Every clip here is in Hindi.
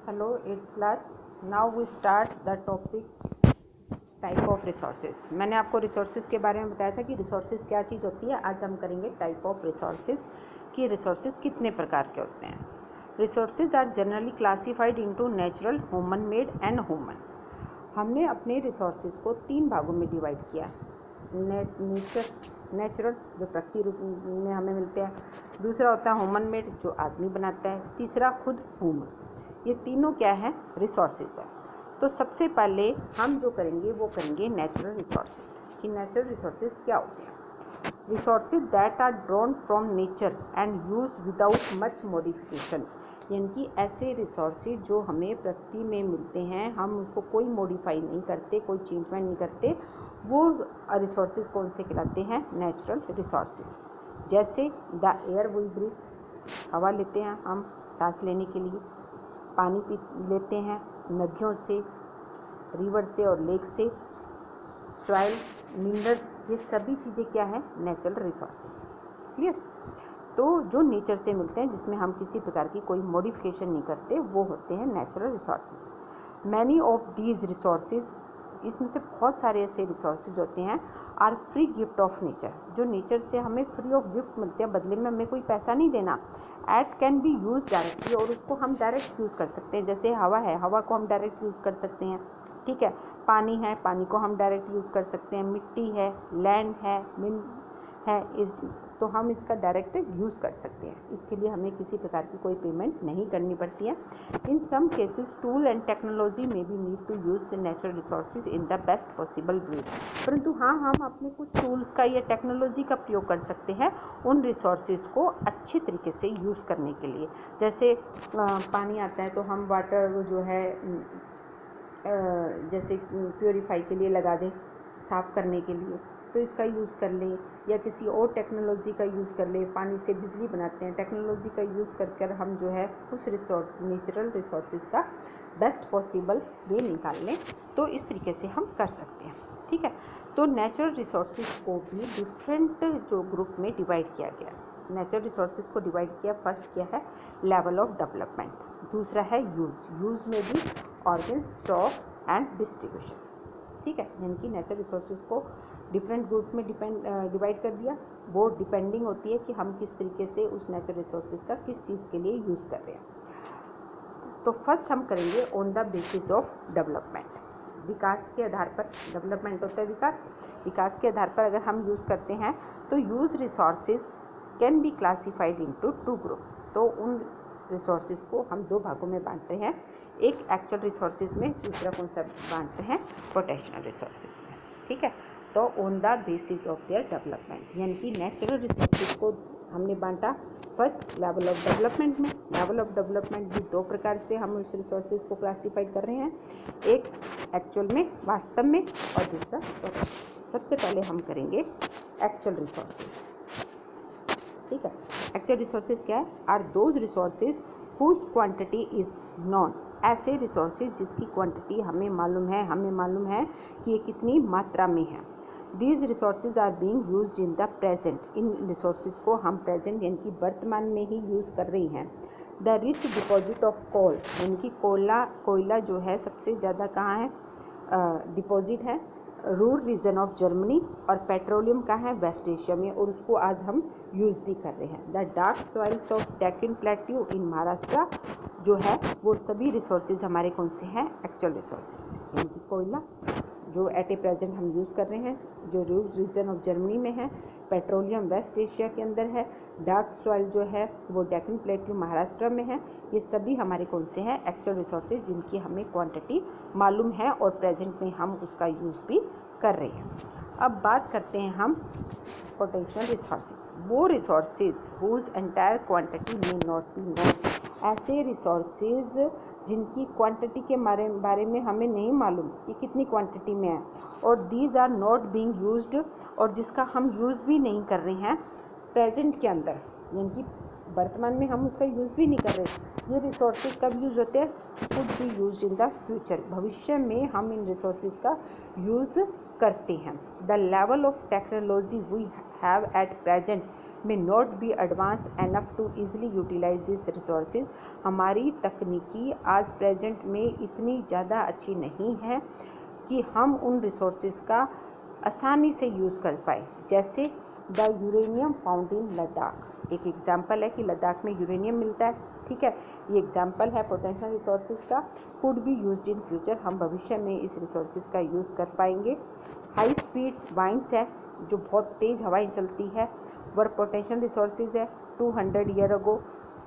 Hello, 8th class. Now we start the topic type of resources. मैंने आपको रिसोर्सेज के बारे में बताया था कि रिसोर्सेज क्या चीज़ होती है। आज हम करेंगे टाइप ऑफ रिसोर्सेज कि रिसोर्सेज कितने प्रकार के होते हैं। Resources are generally classified into natural, human made and human. हमने अपने रिसोर्सेज को 3 भागों में डिवाइड किया। नेचुरल जो प्रकृति रूप में हमें मिलते हैं, दूसरा होता है ह्यूमन मेड जो आदमी बनाता है, तीसरा खुद ह्यूमन। ये तीनों क्या है? रिसोर्सेज है। तो सबसे पहले हम जो करेंगे वो करेंगे नेचुरल रिसोर्सेज कि नेचुरल रिसोर्सेज क्या होते हैं। Resources that are drawn from nature and use without much modification, यानी कि ऐसे रिसोर्सेज जो हमें प्रकृति में मिलते हैं, हम उसको कोई मॉडिफाई नहीं करते, कोई चेंजमेंट नहीं करते, वो रिसोर्सेज कौन से कहलाते हैं? Natural resources. जैसे द एयर वी ब्रीथ, हवा लेते हैं हम सांस लेने के लिए, पानी पी लेते हैं नदियों से, रिवर से और लेक से, सॉइल, मिनरल्स, ये सभी चीज़ें क्या है? Natural resources. क्लियर? तो जो नेचर से मिलते हैं, जिसमें हम किसी प्रकार की कोई मॉडिफिकेशन नहीं करते, वो होते हैं natural resources. Many of these resources, इसमें से बहुत सारे ऐसे रिसोर्सेज होते हैं, are free gift of nature, जो नेचर से हमें फ्री ऑफ गिफ्ट मिलते हैं, बदले में हमें कोई पैसा नहीं देना। It can be use directly, और उसको हम डायरेक्ट यूज़ कर सकते हैं। जैसे हवा है, हवा को हम डायरेक्ट यूज़ कर सकते हैं, ठीक है। पानी है, पानी को हम डायरेक्ट यूज़ कर सकते हैं। मिट्टी है, लैंड है, मिन है, तो हम इसका डायरेक्ट यूज़ कर सकते हैं। इसके लिए हमें किसी प्रकार की कोई पेमेंट नहीं करनी पड़ती है। In some cases tool and technology में भी need to use natural resources in the best possible way, परंतु हाँ, हम अपने कुछ टूल्स का या टेक्नोलॉजी का प्रयोग कर सकते हैं उन रिसोर्सेज को अच्छे तरीके से यूज़ करने के लिए। जैसे पानी आता है तो हम वाटर वो जो है जैसे प्योरीफाई के लिए लगा दें, साफ़ करने के लिए, तो इसका यूज़ कर लें, या किसी और टेक्नोलॉजी का यूज़ कर लें। पानी से बिजली बनाते हैं, टेक्नोलॉजी का यूज़ कर हम जो है उस रिसोर्स, नेचुरल रिसोर्सेज का बेस्ट पॉसिबल वे निकाल लें। तो इस तरीके से हम कर सकते हैं, ठीक है। तो नेचुरल रिसोर्सेज को भी डिफरेंट जो ग्रुप में डिवाइड किया गया। नेचुरल रिसोर्सेज को डिवाइड किया, फर्स्ट क्या है? लेवल ऑफ डेवलपमेंट, दूसरा है यूज़ में भी ऑर्गन, स्टॉक एंड डिस्ट्रीब्यूशन, ठीक है। यानी कि नेचुरल रिसोर्सेज को डिफरेंट ग्रुप में डिवाइड कर दिया। वो डिपेंडिंग होती है कि हम किस तरीके से उस नेचुरल रिसोर्सेज का किस चीज़ के लिए यूज़ कर रहे हैं। तो फर्स्ट हम करेंगे on the basis of development, विकास के आधार पर। डेवलपमेंट होता है विकास, विकास के आधार पर अगर हम यूज़ करते हैं तो use resources can be classified into 2 group. तो उन रिसोर्सेज को हम 2 भागों में बांटते हैं, एक एक्चुअल रिसोर्सेज में, दूसरा कौन सा बांटते हैं? पोटेंशियल रिसोर्सेज में, ठीक है। तो on the basis of their development, यानी कि नेचुरल रिसोर्सेज को हमने बांटा फर्स्ट लेवल ऑफ डेवलपमेंट में। लेवल ऑफ डेवलपमेंट भी 2 प्रकार से हम उस रिसोर्सेज को क्लासीफाइड कर रहे हैं, एक एक्चुअल में, वास्तव में, और दूसरा पोटेंशियल। सबसे पहले हम करेंगे एक्चुअल रिसोर्सेज, ठीक है। एक्चुअल रिसोर्सेज क्या है? Are those resources whose quantity is known, ऐसे रिसोर्सेज जिसकी क्वांटिटी हमें मालूम है कि ये कितनी मात्रा में है। These resources are being used in the present, इन रिसोर्सेज को हम प्रेजेंट यानी कि वर्तमान में ही यूज़ कर रही हैं। The rich deposit of coal, यानी कि कोयला जो है सबसे ज़्यादा कहाँ है? डिपॉजिट है रूरल रीजन ऑफ जर्मनी, और पेट्रोलियम का है वेस्ट एशिया में, और उसको आज हम यूज़ भी कर रहे हैं। The dark soils of Deccan plateau इन महाराष्ट्र जो है, वो सभी रिसोर्सेज हमारे कौन से हैं? एक्चुअल रिसोर्सेज, यानी कि कोयला जो एट ए प्रेजेंट हम यूज़ कर रहे हैं, जो रूरल रीजन ऑफ जर्मनी में है, पेट्रोलियम वेस्ट एशिया के अंदर है, डार्क सॉइल जो है वो डेक्कन प्लेट्यू महाराष्ट्र में है। ये सभी हमारे कौन से हैं? एक्चुअल रिसोर्सेज, जिनकी हमें क्वांटिटी मालूम है और प्रेजेंट में हम उसका यूज़ भी कर रहे हैं। अब बात करते हैं हम पोटेंशियल रिसोर्सेज, वो रिसोर्सेज हुज एंटायर क्वांटिटी में नॉट बी नोन, ऐसे रिसोर्सेज जिनकी क्वांटिटी के बारे में हमें नहीं मालूम कि कितनी क्वांटिटी में है, और these are not being used, और जिसका हम यूज़ भी नहीं कर रहे हैं प्रेजेंट के अंदर, यानी कि वर्तमान में हम उसका यूज़ भी नहीं कर रहे। ये रिसोर्सेज कब यूज़ होते हैं? Could be used in the future, भविष्य में हम इन रिसोर्सेज का यूज़ करते हैं। The level of technology we have at present may not be advanced enough to easily utilize these resources। हमारी तकनीकी आज प्रेजेंट में इतनी ज़्यादा अच्छी नहीं है कि हम उन रिसोर्सेज का आसानी से यूज़ कर पाए। जैसे the uranium found in Ladakh, एक एग्जाम्पल है कि लद्दाख में यूरेनियम मिलता है, ठीक है, ये एग्जाम्पल है पोटेंशियल रिसोर्सेज का। Could be used in future, हम भविष्य में इस रिसोर्सेज का यूज़ कर पाएंगे। हाई स्पीड वाइंड्स है, जो बहुत तेज़ हवाएं चलती है, वर पोटेंशियल रिसोर्सेज है 200 year ago.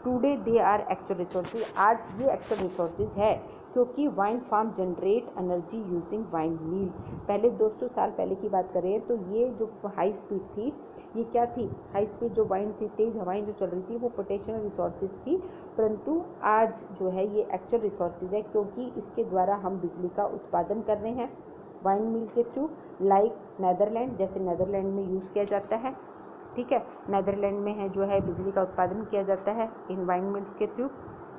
Today they are actual resources, आज ये एक्चुअल रिसोर्सेज है, क्योंकि wind farm generate energy using windmill. पहले 200 साल पहले की बात करें तो ये जो हाई स्पीड थी, ये क्या थी, हाई स्पीड जो वाइंड थी, तेज़ हवाएं जो चल रही थी, वो पोटेंशियल रिसोर्सेज थी। परंतु आज जो है ये एक्चुअल रिसोर्सेज है, क्योंकि इसके द्वारा हम बिजली का उत्पादन कर रहे हैं वाइंड मिल के थ्रू। लाइक नेदरलैंड, जैसे नेदरलैंड में यूज़ किया जाता है, ठीक है, नेदरलैंड में है जो है बिजली का उत्पादन किया जाता है इन वाइंड मिल्स के थ्रू,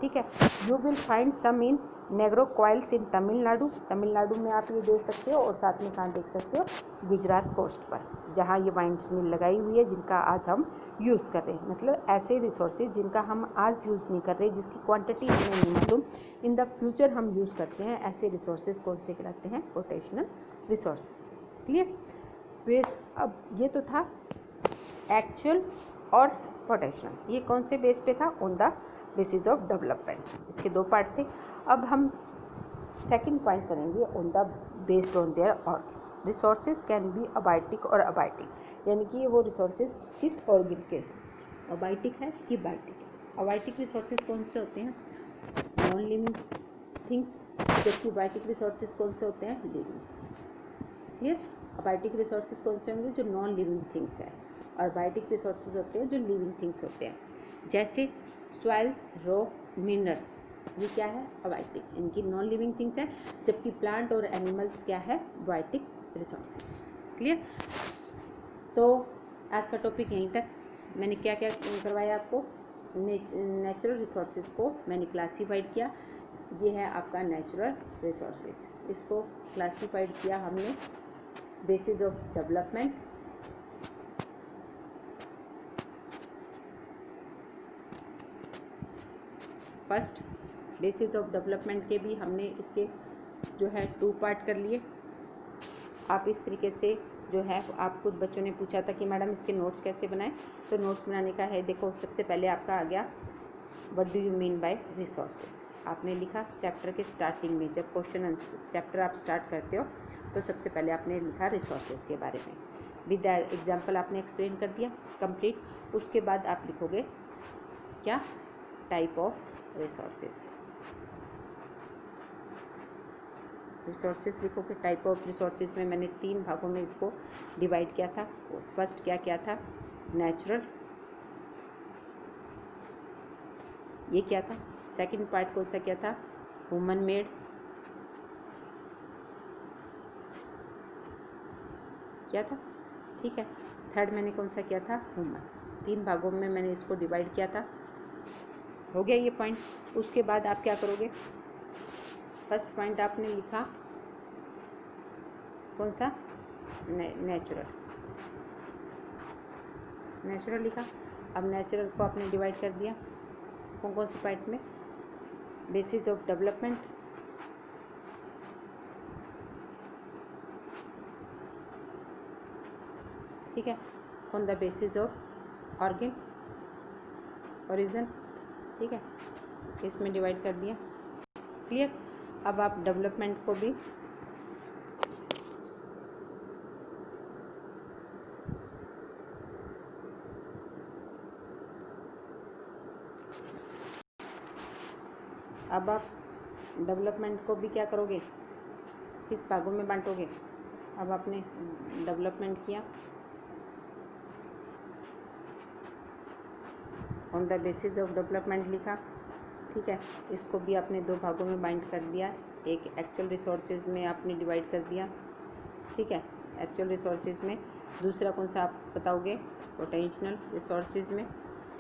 ठीक है। You will find some in Nagercoil in Tamil Nadu, Tamil Nadu में आप ये देख सकते हो, और साथ में कहाँ देख सकते हो, गुजरात कोस्ट पर, जहाँ ये वाइंड मिल लगाई हुई है, जिनका आज हम यूज़ कर रहे हैं। मतलब ऐसे रिसोर्सेज जिनका हम आज यूज़ नहीं कर रहे, जिसकी क्वांटिटी हमें नहीं मालूम, इन द फ्यूचर हम यूज़ करते हैं, ऐसे रिसोर्सेज कौन से कहलाते हैं, पोटेंशियल रिसोर्सेज। क्लियर। बेस अब ये तो था एक्चुअल और पोटेंशियल, ये कौन से बेस पे था, on the basis of development. इसके दो पार्ट थे। अब हम सेकंड पॉइंट करेंगे on the based on their organ. Resources can be abiotic और अबायोटिक, यानी कि वो रिसोर्सेज किस ऑर्गन के, अबायोटिक है कि बायोटिक है। अबायोटिक रिसोर्सेज कौन से होते हैं, नॉन लिविंग थिंग्स, जबकि बायोटिक रिसोर्सेज कौन से होते हैं, लिविंग। ये अबायोटिक रिसोर्सेज कौन से होंगे, जो नॉन लिविंग थिंग्स है, और बायोटिक रिसोर्सेज होते हैं जो लिविंग थिंग्स होते हैं। जैसे सॉइल्स, रॉक, मिनरल्स, ये क्या है, अबायोटिक, इनकी नॉन लिविंग थिंग्स है, जबकि प्लांट और एनिमल्स क्या है, बायोटिक रिसोर्सेज। क्लियर। तो आज का टॉपिक यहीं तक। मैंने क्या क्या करवाया आपको, नेचुरल रिसोर्सेज को मैंने क्लासीफाइड किया। ये है आपका नेचुरल रिसोर्सेज, इसको क्लासीफाइड किया हमने basis of development, first basis of development के भी हमने इसके जो है 2 पार्ट कर लिए। आप इस तरीके से जो है, आपको बच्चों ने पूछा था कि मैडम इसके नोट्स कैसे बनाएं, तो नोट्स बनाने का है, देखो सबसे पहले आपका आ गया what do you mean by resources. आपने लिखा चैप्टर के स्टार्टिंग में, जब क्वेश्चन आंसर चैप्टर आप स्टार्ट करते हो तो सबसे पहले आपने लिखा रिसोर्सेज के बारे में, विद एग्जाम्पल आपने एक्सप्लेन कर दिया कंप्लीट। उसके बाद आप लिखोगे क्या, टाइप ऑफ रिसोर्सेज, रिसोर्सेज लिखोगे। टाइप ऑफ रिसोर्सेज में मैंने 3 भागों में इसको डिवाइड किया था। फर्स्ट क्या क्या था, नेचुरल, ये क्या था। सेकंड पार्ट कौन सा क्या था, ह्यूमन मेड, क्या था, ठीक है। थर्ड मैंने कौन सा किया था, ह्यूमन। 3 भागों में मैंने इसको डिवाइड किया था। हो गया ये पॉइंट। उसके बाद आप क्या करोगे, फर्स्ट पॉइंट आपने लिखा कौन सा, नेचुरल, नेचुरल लिखा। अब नेचुरल को आपने डिवाइड कर दिया कौन कौन से पार्ट में, बेसिस ऑफ डेवलपमेंट, ठीक है, on the basis of organ, origin, ठीक है, इसमें डिवाइड कर दिया। क्लियर। अब आप डेवलपमेंट को भी क्या करोगे, किस भागों में बांटोगे। अब आपने डेवलपमेंट किया, on the basis of development लिखा, ठीक है। इसको भी आपने 2 भागों में बाइंड कर दिया, एक एक्चुअल रिसोर्सेज में आपने डिवाइड कर दिया, ठीक है, एक्चुअल रिसोर्सेज में। दूसरा कौन सा आप बताओगे, पोटेंशियल रिसोर्सेज में,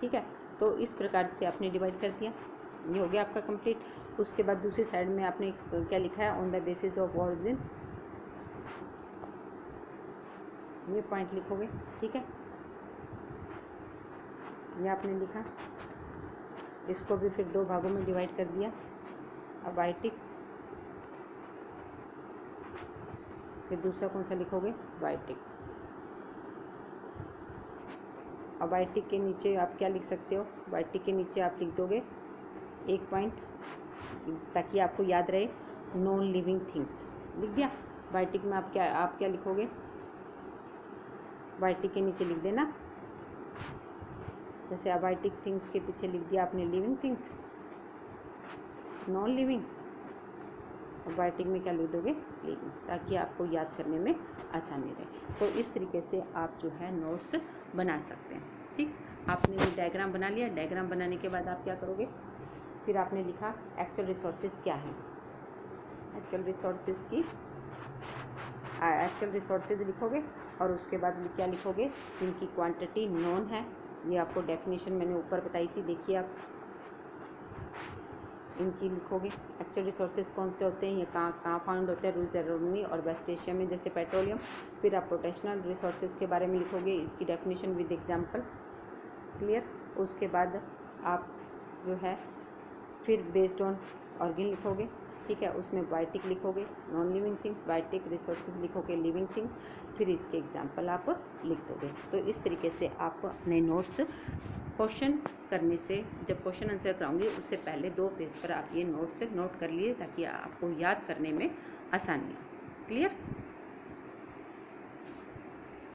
ठीक है। तो इस प्रकार से आपने डिवाइड कर दिया, ये हो गया आपका कंप्लीट। उसके बाद दूसरी साइड में आपने क्या लिखा है, on the basis of origin, ये पॉइंट लिखोगे, ठीक है। ये आपने लिखा, इसको भी फिर 2 भागों में डिवाइड कर दिया, अबायोटिक, फिर दूसरा कौन सा लिखोगे, बायोटिक। अबायोटिक के नीचे आप क्या लिख सकते हो, बायोटिक के नीचे आप लिख दोगे एक पॉइंट, ताकि आपको याद रहे, नॉन लिविंग थिंग्स लिख दिया। बायोटिक में आप क्या लिखोगे, बायोटिक के नीचे लिख देना, जैसे अबायोटिक थिंग्स के पीछे लिख दिया आपने लिविंग थिंग्स, नॉन लिविंग, और बायोटिक में क्या लिख दोगे, लिविंग, ताकि आपको याद करने में आसानी रहे। तो इस तरीके से आप जो है नोट्स बना सकते हैं। ठीक, आपने ये डायग्राम बना लिया। डायग्राम बनाने के बाद आप क्या करोगे, फिर आपने लिखा एक्चुअल रिसोर्सेज क्या है, एक्चुअल रिसोर्सेज लिखोगे, और उसके बाद क्या लिखोगे, इनकी क्वांटिटी नोन है, ये आपको डेफिनेशन मैंने ऊपर बताई थी, देखिए आप इनकी लिखोगे। एक्चुअल रिसोर्सेज कौन से होते हैं, ये कहाँ फाउंड होते हैं, रूल जर्मनी और वेस्ट एशिया में, जैसे पेट्रोलियम। फिर आप पोटेंशियल रिसोर्सेज के बारे में लिखोगे, इसकी डेफिनेशन विद एग्जांपल, क्लियर। उसके बाद आप जो है फिर बेस्ड ऑन ऑर्गन लिखोगे, ठीक है, उसमें बायोटिक लिखोगे, non living things, biotic resources लिखोगे, लिविंग थिंग, फिर इसके एग्जांपल आप लिख दोगे। तो इस तरीके से आप अपने नोट्स क्वेश्चन करने से, जब क्वेश्चन आंसर कराऊंगी उससे पहले 2 पेज पर आप ये नोट्स नोट कर लिए, ताकि आपको याद करने में आसानी हो। क्लियर।